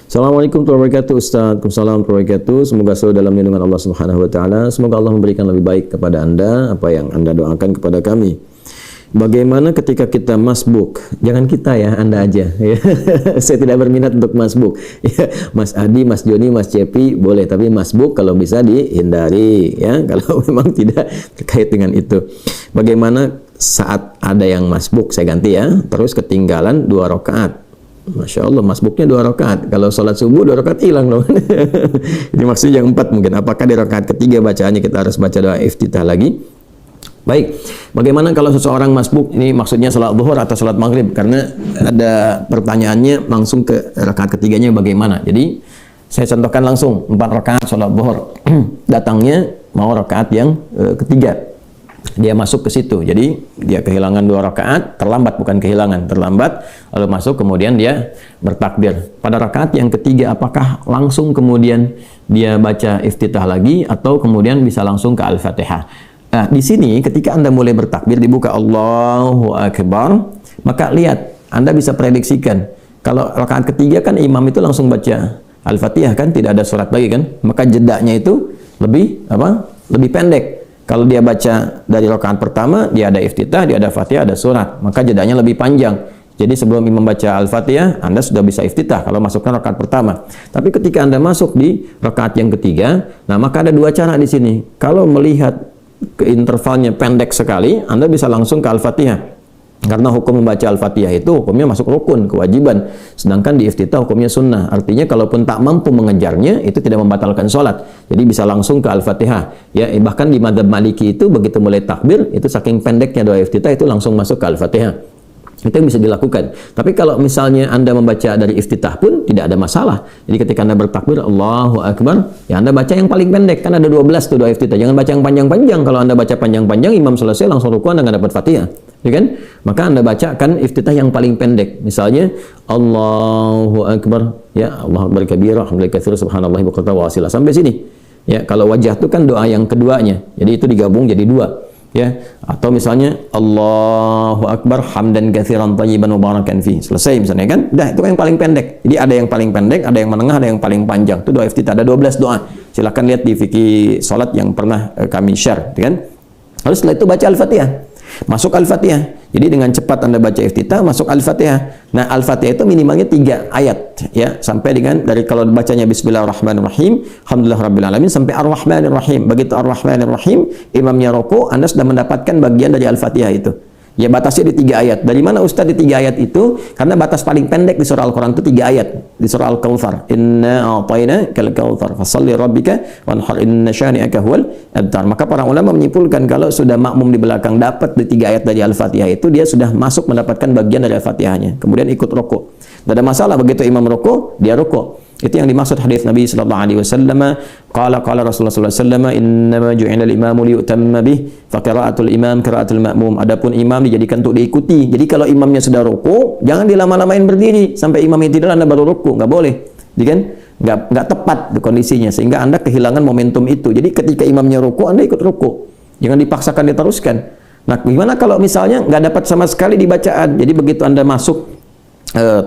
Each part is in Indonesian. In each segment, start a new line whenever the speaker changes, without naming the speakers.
Assalamualaikum warahmatullahi wabarakatuh, Ustaz. Waalaikumsalam warahmatullahi wabarakatuh. Semoga selalu dalam lindungan Allah Subhanahu wa taala. Semoga Allah memberikan lebih baik kepada Anda apa yang Anda doakan kepada kami. Bagaimana ketika kita masbuk? Jangan kita ya, Anda aja. Saya tidak berminat untuk masbuk. Mas Adi, Mas Joni, Mas Cepi boleh, tapi masbuk kalau bisa dihindari ya. Kalau memang tidak terkait dengan itu. Bagaimana saat ada yang masbuk? Saya ganti ya. Terus ketinggalan 2 rakaat. Masya Allah, masbuknya 2 rakaat. Kalau sholat subuh 2 rakaat hilang dong. Ini maksudnya yang 4 mungkin. Apakah di rakaat ketiga bacaannya kita harus baca doa iftitah lagi? Baik, bagaimana kalau seseorang masbuk? Ini maksudnya sholat zuhur atau sholat maghrib? Karena ada pertanyaannya langsung ke rakaat ketiganya bagaimana. Jadi saya contohkan langsung 4 rakaat sholat zuhur. Datangnya mau rakaat yang ketiga. Dia masuk ke situ. Jadi dia kehilangan 2 rakaat, terlambat, bukan kehilangan, terlambat, lalu masuk kemudian dia bertakbir. Pada rakaat yang ketiga apakah langsung kemudian dia baca iftitah lagi atau kemudian bisa langsung ke Al-Fatihah? Nah, di sini ketika Anda mulai bertakbir dibuka Allahu Akbar, maka lihat, Anda bisa prediksikan. Kalau rakaat ketiga kan imam itu langsung baca Al-Fatihah kan, tidak ada surat lagi kan, maka jedanya itu lebih lebih pendek. Kalau dia baca dari rakaat pertama, dia ada iftitah, dia ada Fatihah, ada surat, maka jedanya lebih panjang. Jadi sebelum imam baca Al-Fatihah, Anda sudah bisa iftitah kalau masukkan rakaat pertama. Tapi ketika Anda masuk di rakaat yang ketiga, nah maka ada 2 cara di sini. Kalau melihat ke intervalnya pendek sekali, Anda bisa langsung ke Al-Fatihah. Karena hukum membaca Al-Fatihah itu hukumnya masuk rukun, kewajiban. Sedangkan di iftitah hukumnya sunnah. Artinya kalaupun tak mampu mengejarnya, itu tidak membatalkan sholat. Jadi bisa langsung ke Al-Fatihah. Ya, bahkan di madzhab Maliki itu begitu mulai takbir, itu saking pendeknya doa iftitah itu langsung masuk ke Al-Fatihah. Itu yang bisa dilakukan. Tapi kalau misalnya Anda membaca dari iftitah pun tidak ada masalah. Jadi ketika Anda bertakbir Allahu Akbar, ya Anda baca yang paling pendek. Kan ada 12 tuh doa iftitah. Jangan baca yang panjang-panjang. Kalau Anda baca panjang-panjang, imam selesai langsung ruku, Anda nggak dapat Fatihah. Ya kan? Maka Anda bacakan iftitah yang paling pendek. Misalnya Allahu Akbar, ya Allahu Akbar kabira, alhamdulillah katsira, subhanallahi bukratan wa asila. Sampai sini. Ya, kalau wajah itu kan doa yang keduanya. Jadi itu digabung jadi 2. Ya, atau misalnya Allahu Akbar hamdan katsiran thayyiban mubarakan fi. Selesai misalnya kan? Dah, itu kan yang paling pendek. Jadi ada yang paling pendek, ada yang menengah, ada yang paling panjang. Itu doa iftitah, ada 12 doa. Silakan lihat di fikih salat yang pernah kami share, kan? Lalu setelah itu baca Al-Fatihah. Masuk Al-Fatihah. Jadi dengan cepat Anda baca iftitah, masuk Al-Fatihah. Nah, Al-Fatihah itu minimalnya 3 ayat ya, sampai dengan dari kalau bacanya bismillahirrahmanirrahim, alhamdulillahirabbil alamin sampai ar-rahmanirrahim. Begitu ar-rahmanirrahim, imamnya rukuk, Anda sudah mendapatkan bagian dari Al-Fatihah itu. Ya, batasnya di 3 ayat. Dari mana Ustaz di 3 ayat itu? Karena batas paling pendek di surah Al-Quran itu 3 ayat. Di surah Al-Kautsar, inna a'tayna kal kautsar fasalli rabbika wanhar inna syani'aka huwal abtar. Maka para ulama menyimpulkan kalau sudah makmum di belakang dapat di 3 ayat dari Al-Fatihah itu, dia sudah masuk mendapatkan bagian dari Al-Fatihahnya. Kemudian ikut rukuk. Tidak ada masalah, begitu imam rukuk, dia rukuk. Itu yang dimaksud hadis Nabi sallallahu alaihi wasallam, qala Rasulullah sallallahu alaihi wasallam, innama ju'ila al-imamu liyutamma bih, fa qira'atul imam qira'atul ma'mum. Adapun imam dijadikan untuk diikuti. Jadi kalau imamnya sudah ruku, jangan dilama-lamain berdiri sampai imamnya tidak, Anda baru ruku, enggak boleh. Jadi kan enggak tepat kondisinya sehingga Anda kehilangan momentum itu. Jadi ketika imamnya ruku, Anda ikut ruku. Jangan dipaksakan diteruskan. Nah, gimana kalau misalnya enggak dapat sama sekali di bacaan? Jadi begitu Anda masuk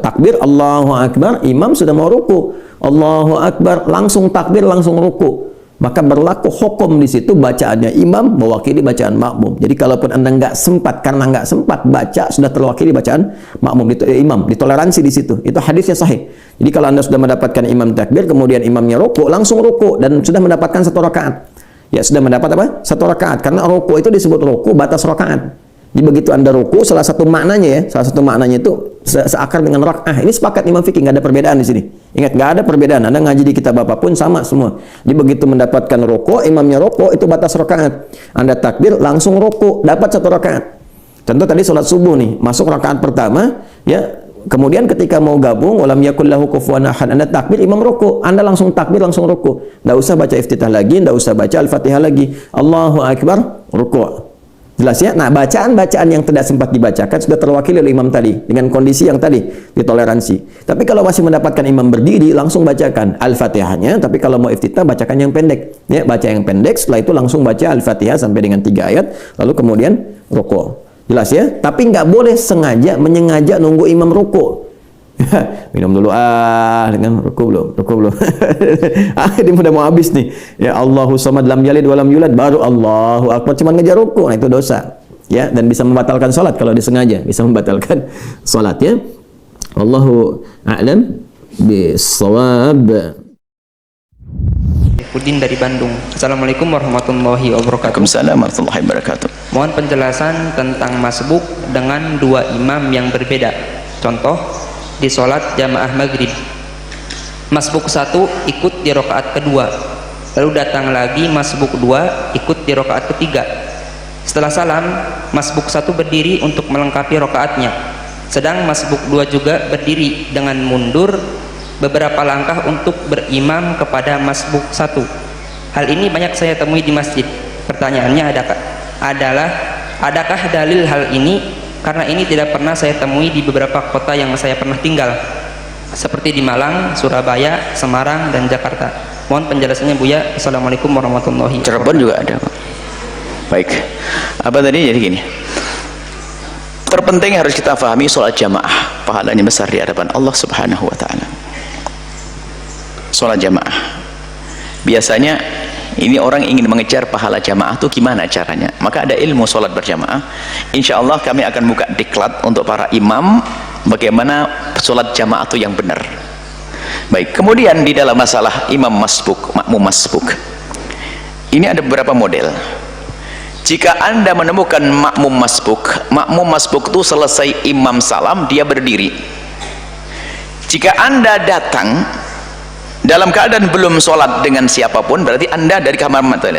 takbir Allahu Akbar, imam sudah mau ruku, Allahu Akbar, langsung takbir, langsung ruku, maka berlaku hukum di situ bacaannya imam mewakili bacaan makmum. Jadi kalaupun Anda nggak sempat, karena nggak sempat baca, sudah terwakili bacaan makmum, imam ditoleransi di situ. Itu hadisnya sahih. Jadi kalau Anda sudah mendapatkan imam takbir, kemudian imamnya ruku, langsung ruku dan sudah mendapatkan 1 rakaat. Ya, sudah mendapat apa? 1 rakaat. Karena ruku itu disebut ruku batas rakaat. Jadi begitu Anda ruku, salah satu maknanya itu seakar dengan rak'ah. Ini sepakat imam fikih, nggak ada perbedaan di sini. Ingat, nggak ada perbedaan. Anda ngaji di kitab apapun sama semua. Jadi begitu mendapatkan ruku, imamnya ruku, itu batas rakaat. Anda takbir, langsung ruku, dapat 1 rakaat. Contoh tadi sholat subuh nih, masuk rakaat pertama, ya. Kemudian ketika mau gabung, walam yakul lahu kufuwan ahad, Anda takbir, imam ruku, Anda langsung takbir, langsung ruku. Nggak usah baca iftitah lagi, nggak usah baca Al-Fatihah lagi. Allahu Akbar, ruku. Jelas ya? Nah, bacaan-bacaan yang tidak sempat dibacakan sudah terwakili oleh imam tadi dengan kondisi yang tadi ditoleransi. Tapi kalau masih mendapatkan imam berdiri, langsung bacakan Al-Fatihahnya. Tapi kalau mau iftitah, bacakan yang pendek. Ya, baca yang pendek, setelah itu langsung baca Al-Fatihah sampai dengan 3 ayat, lalu kemudian rukuk. Jelas ya? Tapi nggak boleh menyengaja nunggu imam rukuk. Minum dulu dengan ruku belum. Dia udah mau habis nih. Ya Allahu samad lam yalid wa lam yulad, baru Allahu akbar, cuma ngejar ruku. Nah, itu dosa. Ya, dan bisa membatalkan salat kalau disengaja, bisa membatalkan salat ya. Allahu a'lam bis-shawab.
Udin dari Bandung. Assalamualaikum warahmatullahi wabarakatuh.
Waalaikumsalam warahmatullahi wabarakatuh.
Mohon penjelasan tentang masbuk dengan dua imam yang berbeda. Contoh, di sholat jamaah maghrib, masbuk satu ikut di rakaat kedua, lalu datang lagi masbuk dua ikut di rakaat ketiga. Setelah salam, masbuk satu berdiri untuk melengkapi rakaatnya, sedang masbuk dua juga berdiri dengan mundur beberapa langkah untuk berimam kepada masbuk satu. Hal ini banyak saya temui di masjid. Pertanyaannya adakah dalil hal ini? Karena ini tidak pernah saya temui di beberapa kota yang saya pernah tinggal, seperti di Malang, Surabaya, Semarang, dan Jakarta. Mohon penjelasannya Buya. Assalamualaikum warahmatullahi wabarakatuh.
Cirebon juga ada. Baik, apa tadi? Jadi gini, terpenting harus kita pahami sholat jamaah pahalanya besar di hadapan Allah Subhanahu wa ta'ala. Sholat jamaah biasanya ini orang ingin mengejar pahala jamaah tuh gimana caranya, maka ada ilmu sholat berjamaah. Insya Allah kami akan buka diklat untuk para imam bagaimana sholat jamaah itu yang benar. Baik, kemudian di dalam masalah imam masbuk, makmum masbuk, ini ada beberapa model. Jika anda menemukan makmum masbuk itu selesai imam salam dia berdiri. Jika anda datang dalam keadaan belum sholat dengan siapapun, berarti anda dari kamar mata.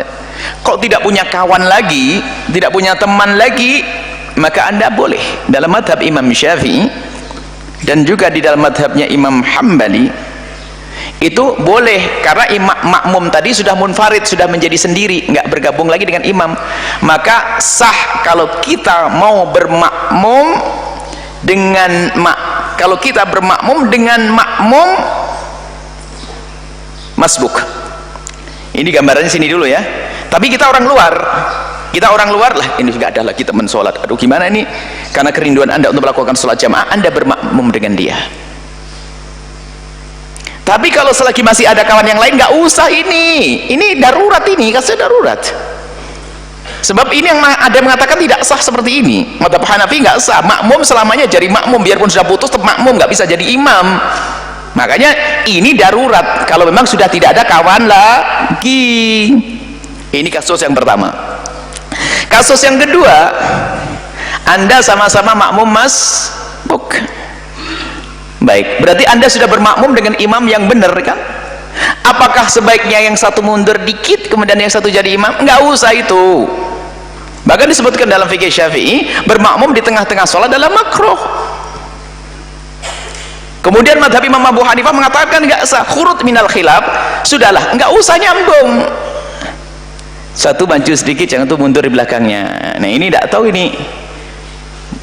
Kalau tidak punya kawan lagi, tidak punya teman lagi, maka anda boleh. Dalam madhab Imam Syafi'i dan juga di dalam madhabnya Imam Hambali itu boleh, karena makmum tadi sudah munfarid, sudah menjadi sendiri, nggak bergabung lagi dengan imam. Maka sah kalau kita mau bermakmum dengan makmum masbuk. Ini gambarannya sini dulu ya. Tapi kita orang luar lah, ini juga ada lagi teman sholat, aduh gimana ini, karena kerinduan anda untuk melakukan sholat jamaah, anda bermakmum dengan dia. Tapi kalau selagi masih ada kawan yang lain, nggak usah. Ini darurat, ini kasusnya darurat. Sebab ini yang ada yang mengatakan tidak sah seperti ini. Madhab Hanafi nggak sah, makmum selamanya jadi makmum, biarpun sudah putus tetap makmum, nggak bisa jadi imam. Makanya ini darurat kalau memang sudah tidak ada kawan lagi. Ini kasus yang pertama. Kasus yang kedua, anda sama-sama makmum masbuk. Baik, berarti anda sudah bermakmum dengan imam yang benar kan? Apakah sebaiknya yang satu mundur dikit kemudian yang satu jadi imam? Nggak usah itu. Bahkan disebutkan dalam fikih Syafi'i, bermakmum di tengah-tengah sholat adalah makruh. Kemudian madhab Imam Abu Hanifah mengatakan nggak sah, khurut minal khilaf, sudahlah nggak usah nyambung, satu maju sedikit jangan tuh mundur di belakangnya. Nah ini tidak tahu ini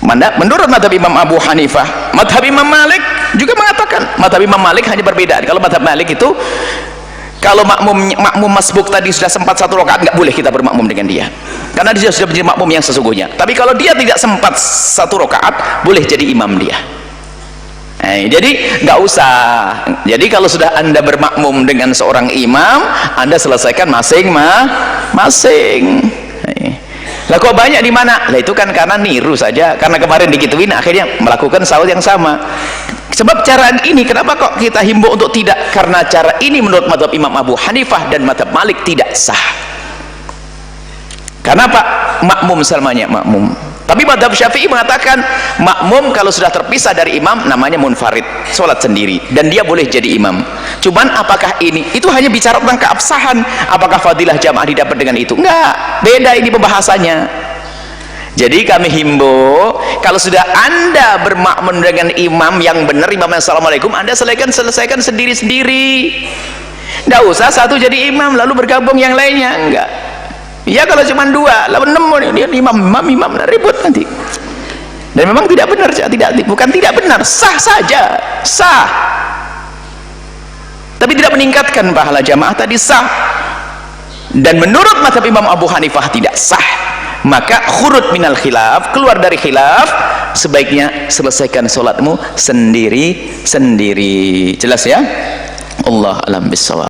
mana menurut madhab Imam Abu Hanifah. Madhab Imam Malik juga mengatakan, madhab Imam Malik hanya berbeda. Kalau madhab Malik itu kalau makmum masbuk tadi sudah sempat satu rakaat, nggak boleh kita bermakmum dengan dia, karena dia sudah menjadi makmum yang sesungguhnya. Tapi kalau dia tidak sempat satu rakaat, boleh jadi imam dia. Jadi nggak usah. Jadi kalau sudah anda bermakmum dengan seorang imam, anda selesaikan masing-masing. Lah kok banyak di mana? Lah itu kan karena niru saja, karena kemarin dikituin akhirnya melakukan saud yang sama. Sebab cara ini kenapa kok kita himbau untuk tidak? Karena cara ini menurut madhab Imam Abu Hanifah dan madhab Malik tidak sah. Karena apa? Makmum selamanya makmum. Tapi madhab Syafi'i mengatakan makmum kalau sudah terpisah dari imam namanya munfarid, sholat sendiri, dan dia boleh jadi imam. Cuman apakah itu hanya bicara tentang keabsahan, apakah fadilah jamaah didapat dengan itu? Enggak, beda ini pembahasannya. Jadi kami himbau, kalau sudah anda bermakmum dengan imam yang benar, imam assalamualaikum, anda selesaikan sendiri-sendiri. Enggak usah satu jadi imam lalu bergabung yang lainnya, enggak. Ya kalau cuma dua, lalu enam, dia imam ribut nanti. Dan memang tidak benar, bukan tidak benar, sah saja, sah. Tapi tidak meningkatkan pahala jamaah tadi, sah. Dan menurut mazhab Imam Abu Hanifah tidak sah. maka khurud minal khilaf, keluar dari khilaf, sebaiknya selesaikan sholatmu sendiri-sendiri. Jelas ya? Allah alam bissawab.